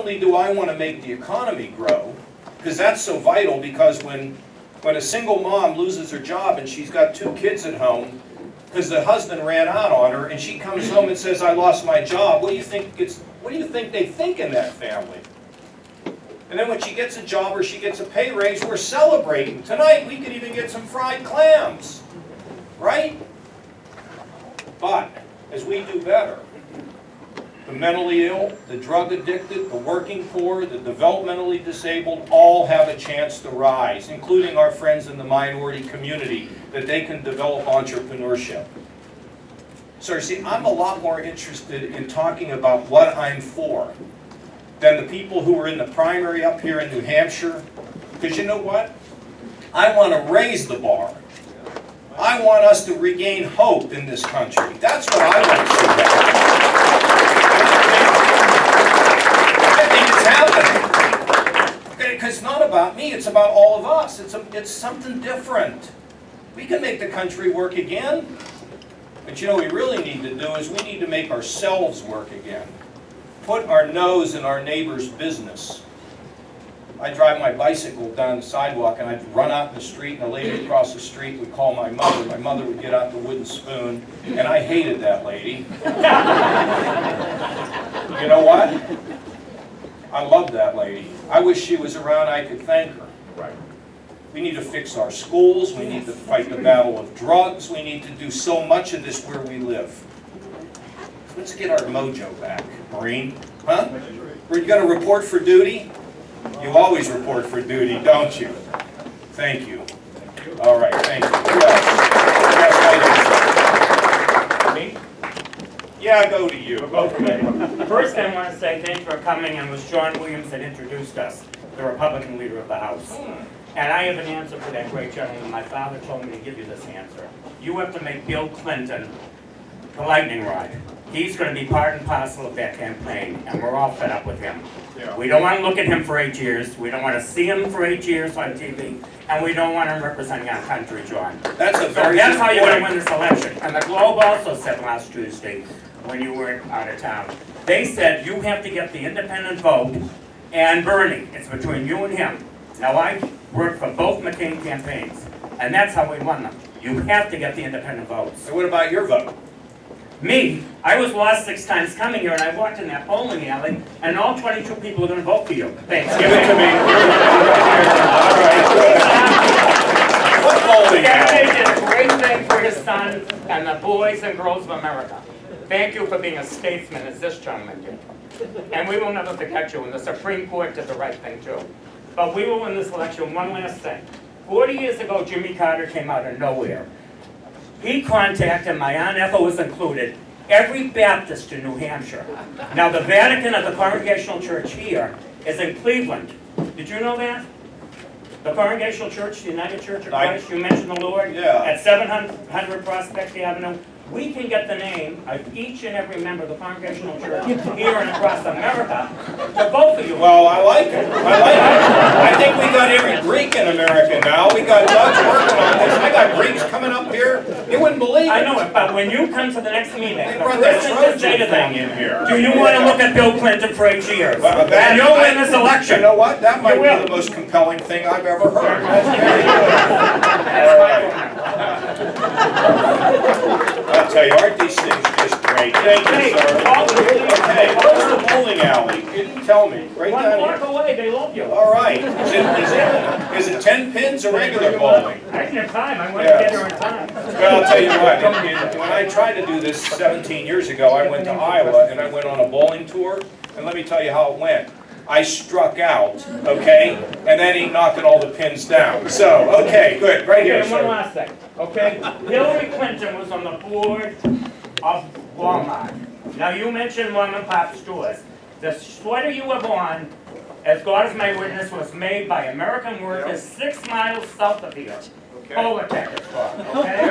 only do I want to make the economy grow, because that's so vital, because when a single mom loses her job and she's got 2 kids at home, because the husband ran out on her, and she comes home and says, I lost my job, what do you think they think in that family? And then when she gets a job or she gets a pay raise, we're celebrating. Tonight we could even get some fried clams, right? But as we do better, the mentally ill, the drug addicted, the working poor, the developmentally disabled all have a chance to rise, including our friends in the minority community, that they can develop entrepreneurship. So see, I'm a lot more interested in talking about what I'm for than the people who are in the primary up here in New Hampshire, because you know what? I want to raise the bar. I want us to regain hope in this country. That's what I want to see happen. I think it's happening. Because it's not about me, it's about all of us. It's something different. We can make the country work again. But you know what we really need to do is we need to make ourselves work again. Put our nose in our neighbor's business. I drive my bicycle down the sidewalk and I'd run out in the street, and a lady across the street would call my mother. My mother would get out the wooden spoon, and I hated that lady. You know what? I loved that lady. I wish she was around, I could thank her. Right. We need to fix our schools, we need to fight the battle of drugs, we need to do so much of this where we live. Let's get our mojo back, Marine. Huh? Were you going to report for duty? You always report for duty, don't you? Thank you. All right, thank you. Who else? Me? Yeah, go to you. Both of me. First, I want to say thanks for coming, and it was John Williams that introduced us, the Republican leader of the House. And I have an answer for that great gentleman. My father told me to give you this answer. You have to make Bill Clinton the lightning rod. He's going to be part and parcel of that campaign, and we're all fed up with him. Yeah. We don't want to look at him for 8 years. We don't want to see him for 8 years on TV, and we don't want him representing our country, John. That's a very That's how you're going to win this election. And the Globe also said last Tuesday, when you were out of town, they said you have to get the independent vote and Bernie. It's between you and him. Now, I worked for both McCain campaigns, and that's how we won them. You have to get the independent votes. So what about your vote? Me, I was lost 6 times coming here, and I walked in that bowling alley, and all 22 people are going to vote for you. Thanks. Give it to me. All right, good. What bowling alley? Kennedy did a great thing for his son and the boys and girls of America. Thank you for being a statesman, as this gentleman did. And we will never forget you, and the Supreme Court did the right thing, too. But we will win this election. One last thing. 40 years ago, Jimmy Carter came out of nowhere. He contacted, my Aunt Ethel was included, every Baptist in New Hampshire. Now, the Vatican of the Congregational Church here is in Cleveland. Did you know that? The Congregational Church, the United Church of Christ, you mentioned the Lord, at 700 Prospect Avenue. We can get the name of each and every member of the Congregational Church here and across America to vote for you. Well, I like it. I think we got every Greek in America now. We got Dutch working on this. I got Greeks coming up here. You wouldn't believe it. I know it, but when you come to the next meeting, they brought that Trojan thing in here. Do you want to look at Bill Clinton for 8 years? Well, and you'll win this election. You know what? That might be the most compelling thing I've ever heard. I'll tell you, aren't these things just great? Thank you, sir. Okay, where's the bowling alley? You didn't tell me. Right down here. 1 block away, they love you. All right. Is it 10 pins or regular bowling? I didn't have time. I wanted to get here in time. Well, I'll tell you what. When I tried to do this 17 years ago, I went to Iowa and I went on a bowling tour. And let me tell you how it went. I struck out, okay? And then he knocking all the pins down. So, okay, good. Right here, Okay, sir. one last thing, okay? Hillary Clinton was on the board of Walmart. Now, you mentioned mom and pop stores. The sweater you have on, as God is my witness, was made by American workers 6 miles south of here. Polatech it's called, okay?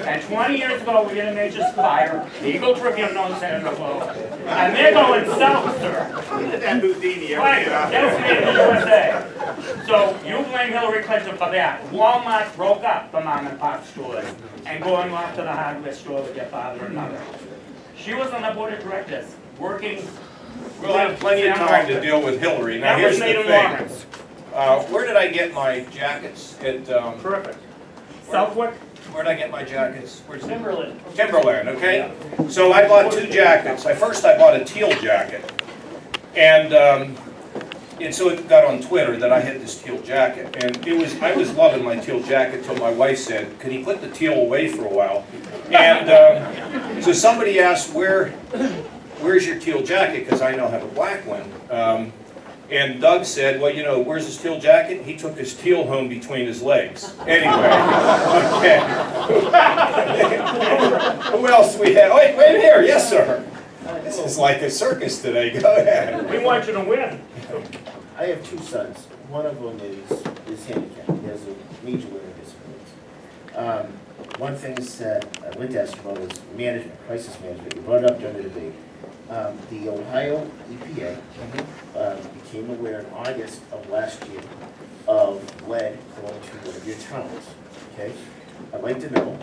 And 20 years ago, we had a major fire. The Eagle Tribune knows that in the globe. And they're going south, sir. Right, that's made in the USA. So you blame Hillary Clinton for that. Walmart broke up the mom and pop stores and going off to the hardware store with your father and mother. She was on the board of directors, working We'll have plenty of time to deal with Hillary. Now, That was here's the made in thing. Lawrence. Where did I get my jackets? Terrific. Southwick? Where did I get my jackets? Where's Timberland. Timberland, okay? So I bought 2 jackets. First I bought a teal jacket. And so it got on Twitter that I had this teal jacket. And I was loving my teal jacket till my wife said, "Can you put the teal away for a while?" And so somebody asked, where's your teal jacket? Because I now have a black one. And Doug said, well, you know, where's his teal jacket? He took his teal home between his legs. Anyway, okay. Who else do we have? Wait here. Yes, sir. This is like a circus today. Go ahead. We want you to win. I have 2 sons. One of them is handicapped. He has a major learning disability. One thing that I'd like to ask you about is management, crisis management. You brought it up during the debate. The Ohio EPA became aware in August of last year of lead going to one of your towns. Okay, I'd like to know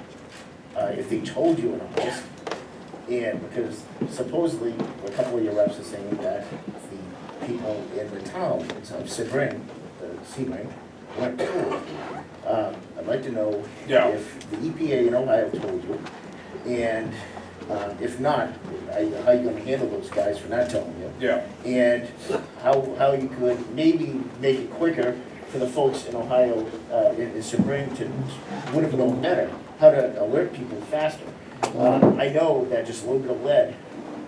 if they told you in August, and because supposedly a couple of your reps are saying that the people in the town of Sebring, weren't told. I'd like to know if the EPA in Ohio told you, and if not, how you going to handle those guys for not telling you? Yeah. And how you could maybe make it quicker for the folks in Ohio, in Sebring, to would have known better how to alert people faster. I know that just a little bit of lead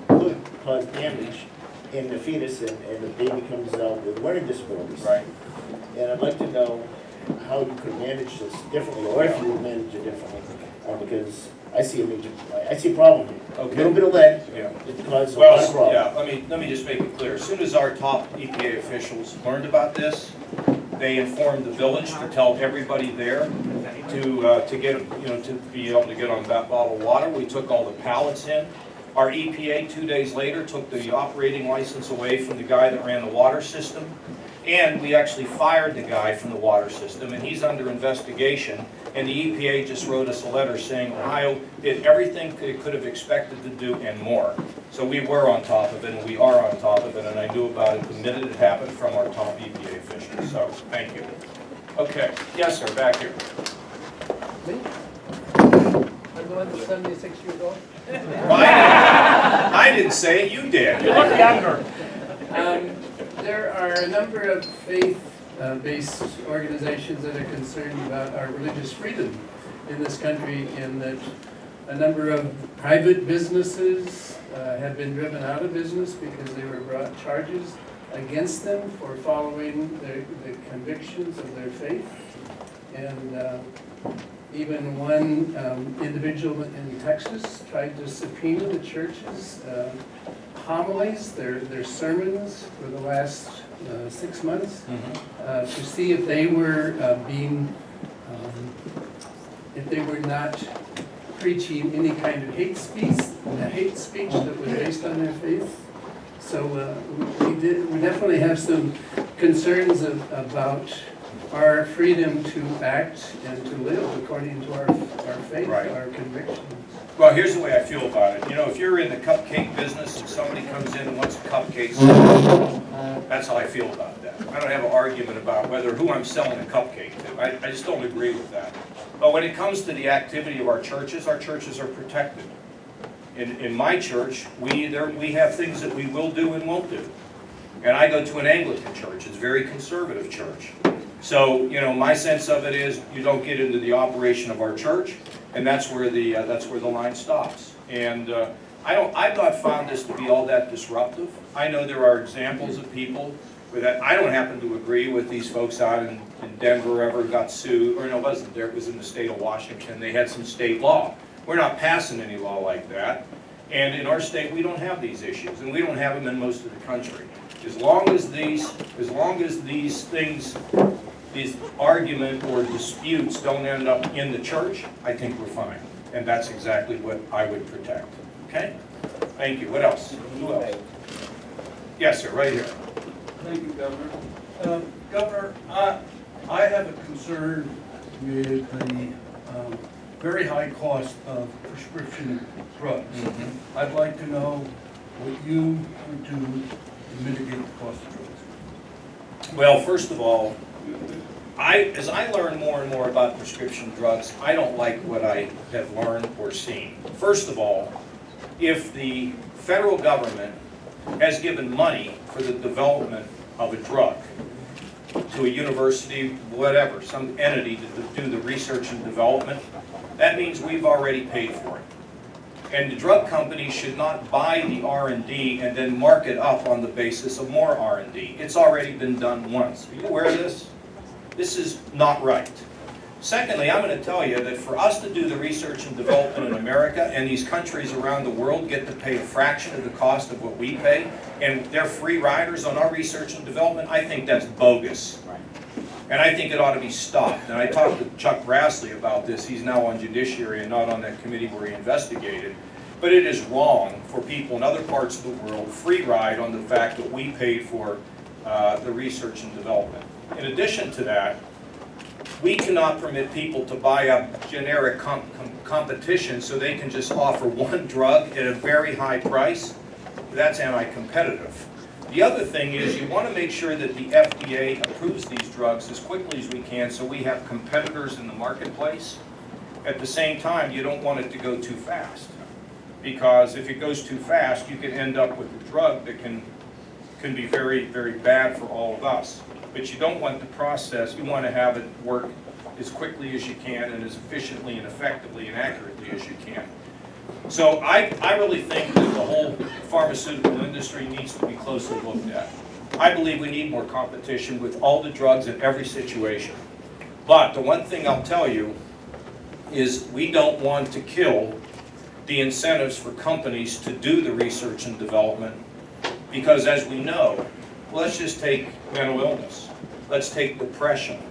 could cause damage in the fetus, and the baby comes out with learning disabilities. Right. And I'd like to know how you could manage this differently, or if you would manage it differently, because I see a problem here. Okay. A little bit of lead, Yeah. it causes a lot of Well, problems. yeah, let me just make it clear. As soon as our top EPA officials learned about this, they informed the village to tell everybody there to get, to be able to get on that bottled water. We took all the pallets in. Our EPA 2 days later took the operating license away from the guy that ran the water system. And we actually fired the guy from the water system, and he's under investigation. And the EPA just wrote us a letter saying Ohio did everything it could have expected to do and more. So we were on top of it, and we are on top of it, and I knew about it the minute it happened from our top EPA officials. So thank you. Okay, yes, sir, back here. Me? I'm the one that's 76 years old. I didn't say it, you did. You look younger. There are a number of faith-based organizations that are concerned about our religious freedom in this country, in that a number of private businesses have been driven out of business because they were brought charges against them for following the convictions of their faith. And even one individual in Texas tried to subpoena the church's homilies, their sermons for the last 6 months, to see if they were if they were not preaching any kind of hate speech that was based on their faith. So we definitely have some concerns about our freedom to act and to live according to our faith, Right. our convictions. Well, here's the way I feel about it. You know, if you're in the cupcake business and somebody comes in and wants a cupcake, that's how I feel about that. I don't have an argument about who I'm selling a cupcake to. I just don't agree with that. But when it comes to the activity of our churches are protected. In my church, we have things that we will do and won't do. And I go to an Anglican church. It's a very conservative church. So, my sense of it is you don't get into the operation of our church, and that's where the line stops. And I've not found this to be all that disruptive. I know there are examples of people where that I don't happen to agree with these folks out in Denver ever got sued, or no, it wasn't there, it was in the state of Washington. They had some state law. We're not passing any law like that. And in our state, we don't have these issues, and we don't have them in most of the country. As long as these things, these argument or disputes don't end up in the church, I think we're fine. And that's exactly what I would protect. Okay? Thank you. What else? Who else? Yes, sir, right here. Thank you, Governor. Governor, I have a concern with the very high cost of prescription drugs. I'd like to know what you would do to mitigate the cost of drugs? Well, first of all, as I learn more and more about prescription drugs, I don't like what I have learned or seen. First of all, if the federal government has given money for the development of a drug to a university, whatever, some entity to do the research and development, that means we've already paid for it. And the drug company should not buy the R&D and then mark it up on the basis of more R&D. It's already been done once. Are you aware of this? This is not right. Secondly, I'm going to tell you that for us to do the research and development in America, and these countries around the world get to pay a fraction of the cost of what we pay, and they're free riders on our research and development, I think that's bogus. And I think it ought to be stopped. And I talked to Chuck Grassley about this. He's now on Judiciary and not on that committee where he investigated. But it is wrong for people in other parts of the world free ride on the fact that we paid for the research and development. In addition to that, we cannot permit people to buy up generic competition so they can just offer one drug at a very high price. That's anti-competitive. The other thing is you want to make sure that the FDA approves these drugs as quickly as we can so we have competitors in the marketplace. At the same time, you don't want it to go too fast. Because if it goes too fast, you can end up with a drug that can be very, very bad for all of us. But you don't want the process, you want to have it work as quickly as you can and as efficiently and effectively and accurately as you can. So I really think that the whole pharmaceutical industry needs to be closely looked at. I believe we need more competition with all the drugs in every situation. But the one thing I'll tell you is we don't want to kill the incentives for companies to do the research and development because as we know, let's just take mental illness. Let's take depression.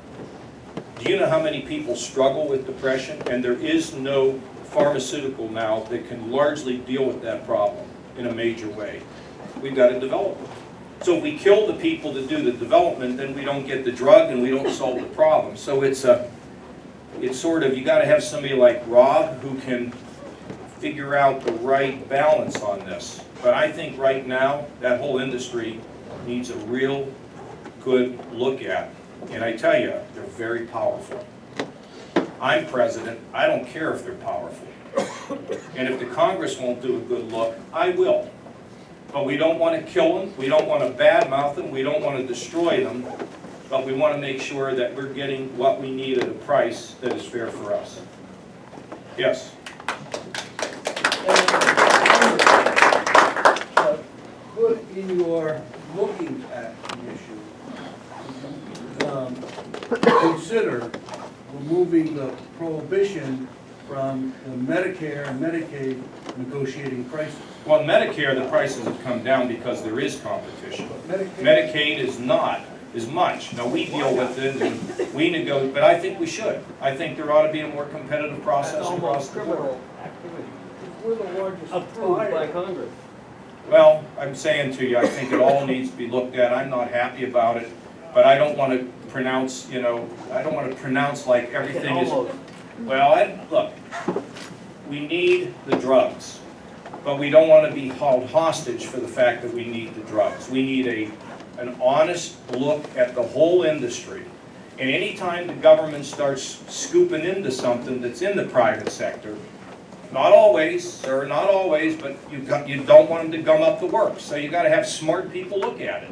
Do you know how many people struggle with depression? And there is no pharmaceutical now that can largely deal with that problem in a major way. We've got to develop it. So if we kill the people that do the development, then we don't get the drug and we don't solve the problem. So it's sort of, you got to have somebody like Rob who can figure out the right balance on this. But I think right now, that whole industry needs a real good look at. And I tell you, they're very powerful. I'm president, I don't care if they're powerful. And if the Congress won't do a good look, I will. But we don't want to kill them, we don't want to badmouth them, we don't want to destroy them, but we want to make sure that we're getting what we need at a price that is fair for us. Yes? Could, in your looking at the issue, consider removing the prohibition from the Medicare and Medicaid negotiating prices? Well, Medicare, the prices have come down because there is competition. Medicaid is not as much. Now, we deal with it and we negotiate, but I think we should. I think there ought to be a more competitive process across the board. We're the largest Approved by Congress. Well, I'm saying to you, I think it all needs to be looked at. I'm not happy about it, but I don't want to pronounce, I don't want to pronounce like everything is. Well, look, we need the drugs, but we don't want to be held hostage for the fact that we need the drugs. We need an honest look at the whole industry. And anytime the government starts scooping into something that's in the private sector, not always, sir, not always, but you don't want them to gum up the works. So you got to have smart people look at it.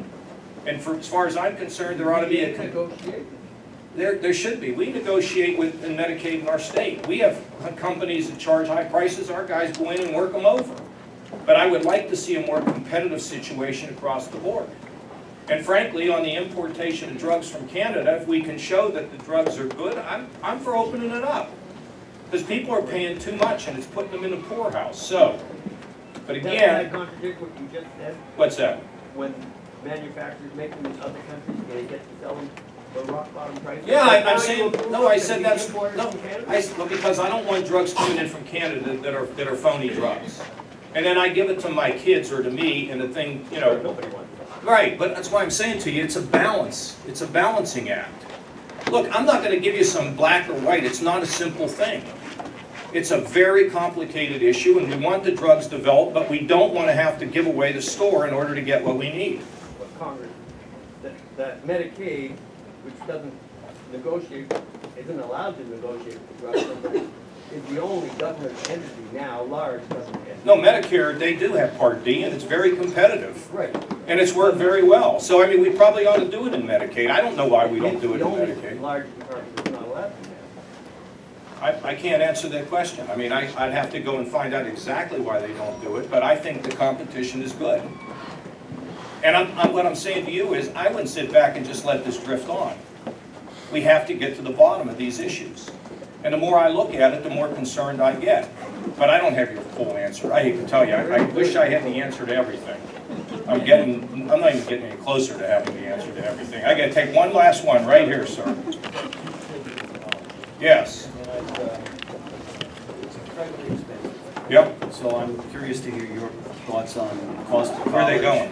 And as far as I'm concerned, there ought to be a negotiation. There should be. We negotiate with Medicaid in our state. We have companies that charge high prices. Our guys go in and work them over. But I would like to see a more competitive situation across the board. And frankly, on the importation of drugs from Canada, if we can show that the drugs are good, I'm for opening it up. Because people are paying too much and it's putting them in the poorhouse. So, but Doesn't that again, contradict what you just said? what's that? When manufacturers make them in other countries, they get to sell them for rock bottom prices? Yeah, Now I'm you saying, approve no, I them said to be that's, imported no, from Canada? well, because I don't want drugs coming in from Canada that are phony drugs. And then I give it to my kids or to me and the thing, Nobody wants that. right, but that's why I'm saying to you, it's a balance. It's a balancing act. Look, I'm not going to give you some black or white. It's not a simple thing. It's a very complicated issue, and we want the drugs developed, but we don't want to have to give away the store in order to get what we need. But Congress, that Medicaid, which doesn't negotiate, isn't allowed to negotiate with drug companies, is the only government entity now, large government entity. No, Medicare, they do have Part D, and it's very competitive. Right. And it's worked very well. So, I mean, we probably ought to do it in Medicaid. I don't know why we don't do it in The only Medicaid. large department that's not allowed to have. I can't answer that question. I mean, I'd have to go and find out exactly why they don't do it, but I think the competition is good. And what I'm saying to you is, I wouldn't sit back and just let this drift on. We have to get to the bottom of these issues. And the more I look at it, the more concerned I get. But I don't have your full answer. I hate to tell you, I wish I had the answer to everything. I'm not even getting any closer to having the answer to everything. I gotta take one last one right here, sir. Yes. It's incredibly expensive. Yep. So I'm curious to hear your thoughts on cost of college. Where are they going?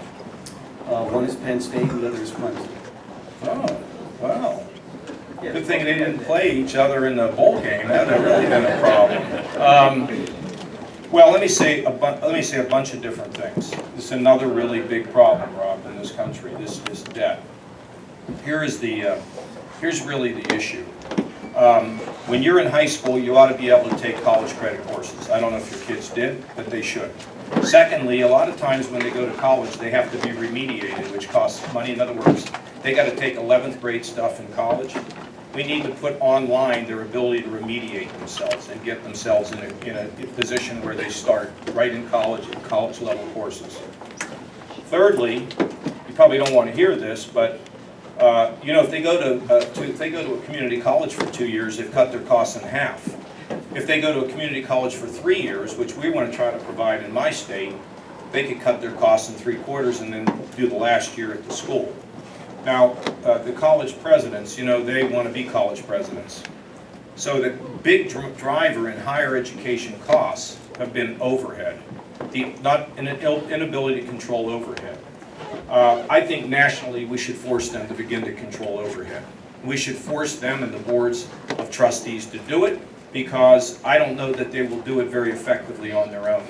One is Penn State and the other is Clemson. Oh, wow. Good thing they didn't play each other in the bowl game. That would have really been a problem. Well, let me say a bunch of different things. This is another really big problem, Rob, in this country. This debt. Here's really the issue. When you're in high school, you ought to be able to take college credit courses. I don't know if your kids did, but they should. Secondly, a lot of times when they go to college, they have to be remediated, which costs money. In other words, they got to take 11th grade stuff in college. We need to put online their ability to remediate themselves and get themselves in a position where they start right in college level courses. Thirdly, you probably don't want to hear this, but you know, if they go to a community college for 2 years, they've cut their costs in half. If they go to a community college for 3 years, which we want to try to provide in my state, they could cut their costs in 3/4 and then do the last year at the school. Now, the college presidents, you know, they want to be college presidents. So the big driver in higher education costs have been overhead, not an inability to control overhead. I think nationally we should force them to begin to control overhead. We should force them and the boards of trustees to do it, because I don't know that they will do it very effectively on their own.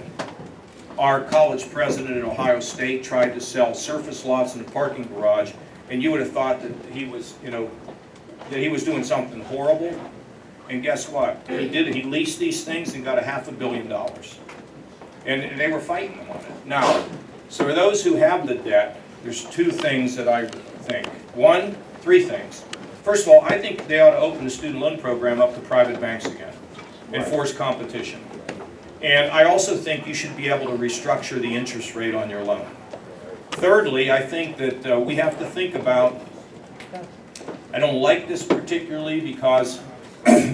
Our college president in Ohio State tried to sell surface lots in a parking garage, and you would have thought that he was, you know, that he was doing something horrible. And guess what? He did it. He leased these things and got $500 million. And they were fighting him on it. Now, so for those who have the debt, there's two things that I think. Three things. First of all, I think they ought to open the student loan program up to private banks again and force competition. And I also think you should be able to restructure the interest rate on your loan. Thirdly, I think that we have to think about, I don't like this particularly because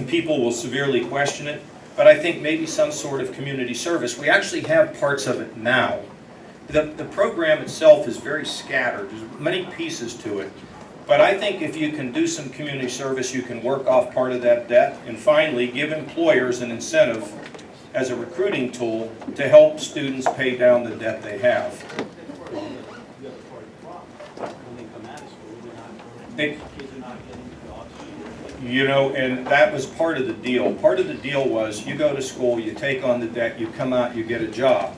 people will severely question it, but I think maybe some sort of community service. We actually have parts of it now. The program itself is very scattered. There's many pieces to it. But I think if you can do some community service, you can work off part of that debt. And finally, give employers an incentive as a recruiting tool to help students pay down the debt they have. You know, and that was part of the deal. Part of the deal was you go to school, you take on the debt, you come out, you get a job.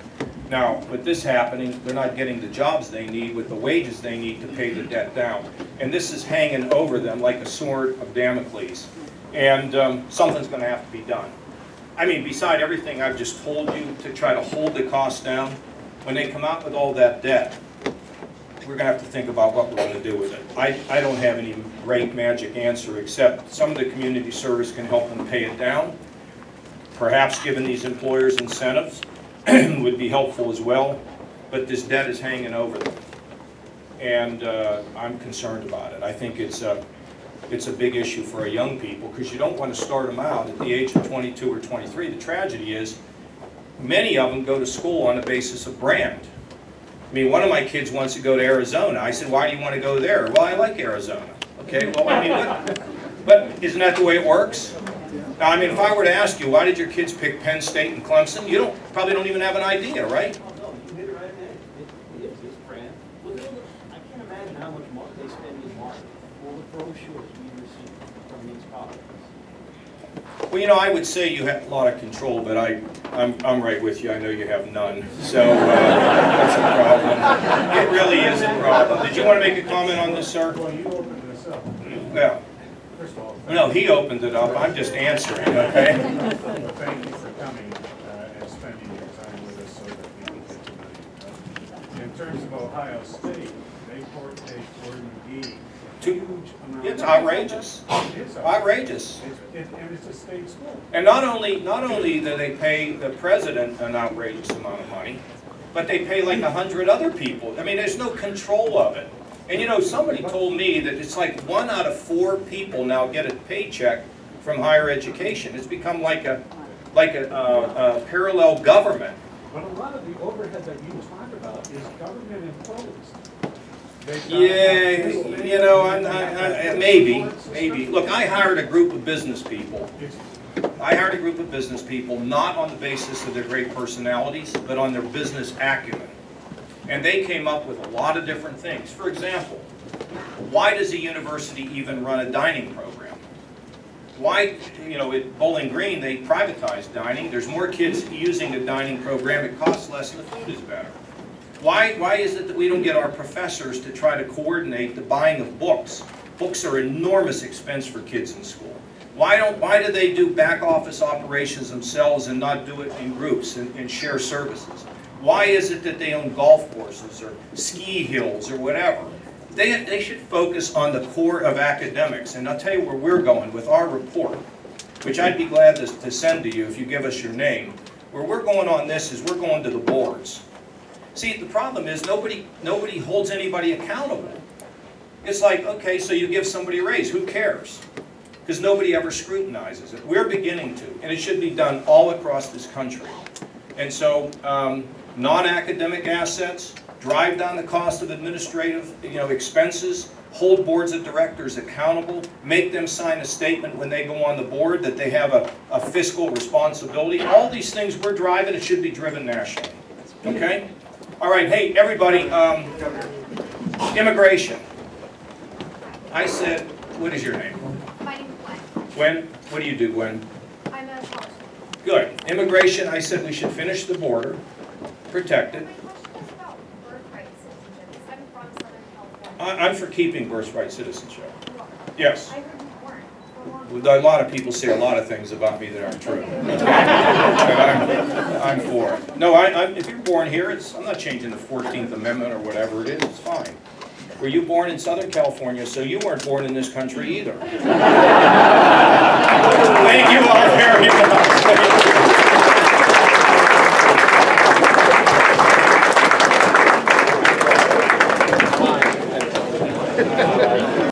Now, with this happening, they're not getting the jobs they need with the wages they need to pay the debt down. And this is hanging over them like a sword of Damocles. And something's going to have to be done. I mean, beside everything I've just told you to try to hold the costs down, when they come out with all that debt, we're going to have to think about what we're going to do with it. I don't have any great magic answer, except some of the community service can help them pay it down. Perhaps giving these employers incentives would be helpful as well, but this debt is hanging over them. And I'm concerned about it. I think it's a big issue for our young people, because you don't want to start them out at the age of 22 or 23. The tragedy is many of them go to school on the basis of brand. I mean, one of my kids wants to go to Arizona. I said, why do you want to go there? Well, I like Arizona. Okay, well, I mean, but isn't that the way it works? Now, I mean, if I were to ask you, why did your kids pick Penn State and Clemson? You probably don't even have an idea, right? No, you hit it right there. It's brand. Look, I can't imagine how much money they spend in marketing for the brochures we receive from these colleges. Well, you know, I would say you have a lot of control, but I'm right with you. I know you have none. So that's a problem. It really is a problem. Did you want to make a comment on this, sir? Well, you opened this up. Yeah. First of all, No, he opened it up. I'm just answering, okay? thank you for coming and spending your time with us so that we can get to know you. In terms of Ohio State, they pay Gordon McGee a Too- huge amount. It's outrageous. It is Outrageous. And it's a state school. And not only do they pay the president an outrageous amount of money, but they pay like 100 other people. I mean, there's no control of it. And you know, somebody told me that it's like 1 out of 4 people now get a paycheck from higher education. It's become like a parallel government. But a lot of the overhead that you talk about is government imposed. Yeah, you know, maybe. Look, I hired a group of business people. Not on the basis of their great personalities, but on their business acumen. And they came up with a lot of different things. For example, why does a university even run a dining program? Why, you know, at Bowling Green, they privatized dining. There's more kids using the dining program. It costs less and the food is better. Why is it that we don't get our professors to try to coordinate the buying of books? Books are an enormous expense for kids in school. Why do they do back office operations themselves and not do it in groups and share services? Why is it that they own golf courses or ski hills or whatever? They should focus on the core of academics. And I'll tell you where we're going with our report, which I'd be glad to send to you if you give us your name. Where we're going on this is we're going to the boards. See, the problem is nobody holds anybody accountable. It's like, okay, so you give somebody a raise, who cares? Because nobody ever scrutinizes it. We're beginning to, and it should be done all across this country. And so, non-academic assets, drive down the cost of administrative, expenses, hold boards of directors accountable, make them sign a statement when they go on the board that they have a fiscal responsibility. All these things we're driving, it should be driven nationally. Okay? All right, hey, everybody, immigration. I said, what is your name? My name is Gwen. Gwen? What do you do, Gwen? I'm a college. Good. Immigration, I said we should finish the border, protect it. My question is about birthright citizenship. I'm from Southern California. I'm for keeping birthright citizenship. You are. Yes. I heard you weren't. For a long time. A lot of people say a lot of things about me that aren't true. But I'm for it. No, if you're born here, I'm not changing the 14th Amendment or whatever it is. It's fine. Were you born in Southern California, so you weren't born in this country either. Thank you all very much.